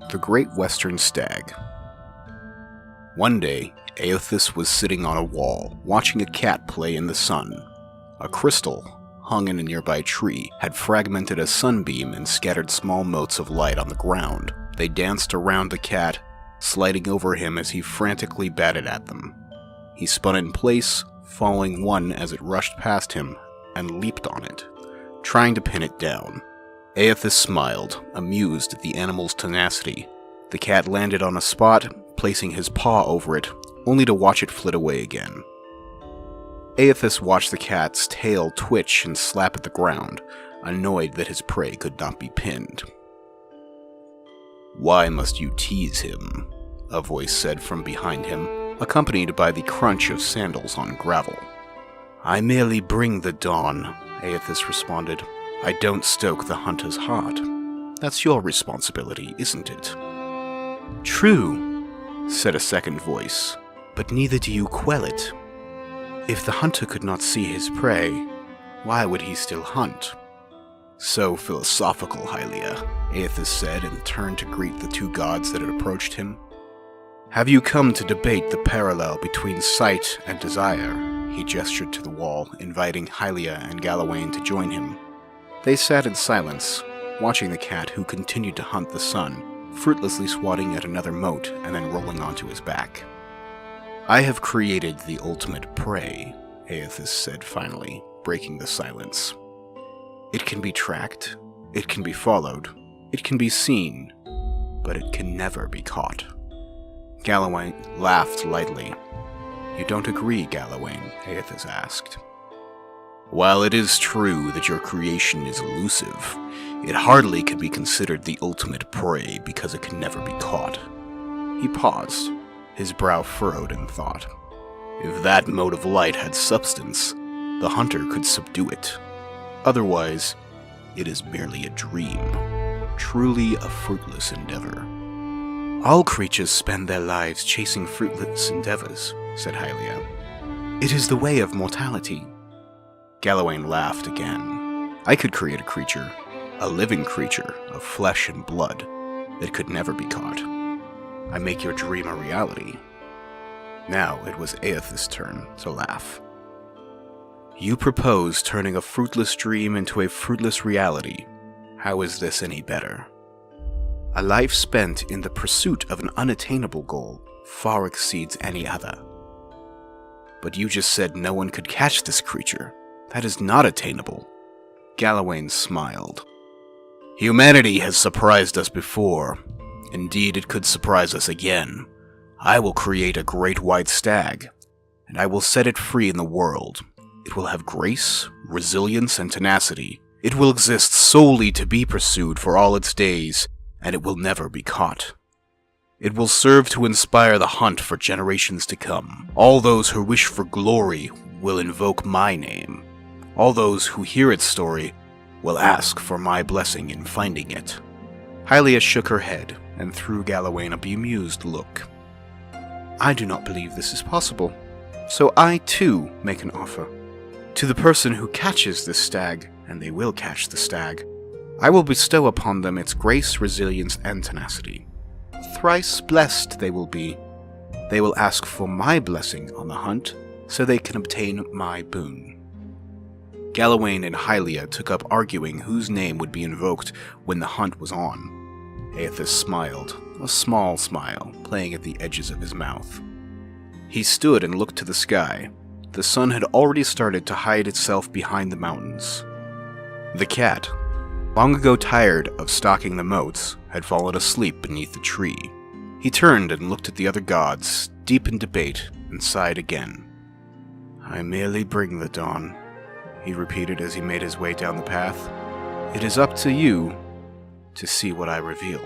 The Great Western Stag. One day, Eothas was sitting on a wall, watching a cat play in the sun. A crystal, hung in a nearby tree, had fragmented a sunbeam and scattered small motes of light on the ground. They danced around the cat, sliding over him as he frantically batted at them. He spun in place, following one as it rushed past him, and leaped on it, trying to pin it down. Eothas smiled, amused at the animal's tenacity. The cat landed on a spot, placing his paw over it, only to watch it flit away again. Eothas watched the cat's tail twitch and slap at the ground, annoyed that his prey could not be pinned. "Why must you tease him?" a voice said from behind him, accompanied by the crunch of sandals on gravel. "I merely bring the dawn," Eothas responded. "I don't stoke the hunter's heart. That's your responsibility, isn't it?" "True," said a second voice, "but neither do you quell it. If the hunter could not see his prey, why would he still hunt?" "So philosophical, Hylia," Eothas said, and turned to greet the two gods that had approached him. "Have you come to debate the parallel between sight and desire?" He gestured to the wall, inviting Hylia and Galawain to join him. They sat in silence, watching the cat who continued to hunt the sun, fruitlessly swatting at another mote and then rolling onto his back. "I have created the ultimate prey," Eothas said finally, breaking the silence. "It can be tracked, it can be followed, it can be seen, but it can never be caught." Galawain laughed lightly. "You don't agree, Galawain?" Eothas asked. "While it is true that your creation is elusive, it hardly can be considered the ultimate prey because it can never be caught." He paused, his brow furrowed in thought. "If that mote of light had substance, the hunter could subdue it. Otherwise, it is merely a dream, truly a fruitless endeavor." "All creatures spend their lives chasing fruitless endeavors," said Hylia. "It is the way of mortality." Galawain laughed again. "I could create a creature, a living creature of flesh and blood, that could never be caught. I make your dream a reality." Now it was Eothas' turn to laugh. "You propose turning a fruitless dream into a fruitless reality. How is this any better? A life spent in the pursuit of an unattainable goal far exceeds any other." "But you just said no one could catch this creature. That is not attainable." Galawain smiled. "Humanity has surprised us before. Indeed, it could surprise us again. I will create a great white stag, and I will set it free in the world. It will have grace, resilience, and tenacity. It will exist solely to be pursued for all its days, and it will never be caught. It will serve to inspire the hunt for generations to come. All those who wish for glory will invoke my name. All those who hear its story will ask for my blessing in finding it." Hylia shook her head and threw Galawain a bemused look. "I do not believe this is possible, so I too make an offer. To the person who catches this stag, and they will catch the stag, I will bestow upon them its grace, resilience, and tenacity. Thrice blessed they will be. They will ask for my blessing on the hunt, so they can obtain my boon." Galawain and Hylia took up arguing whose name would be invoked when the hunt was on. Eothas smiled, a small smile playing at the edges of his mouth. He stood and looked to the sky. The sun had already started to hide itself behind the mountains. The cat, long ago tired of stalking the motes, had fallen asleep beneath the tree. He turned and looked at the other gods, deep in debate, and sighed again. "I merely bring the dawn," he repeated as he made his way down the path. "It is up to you to see what I reveal."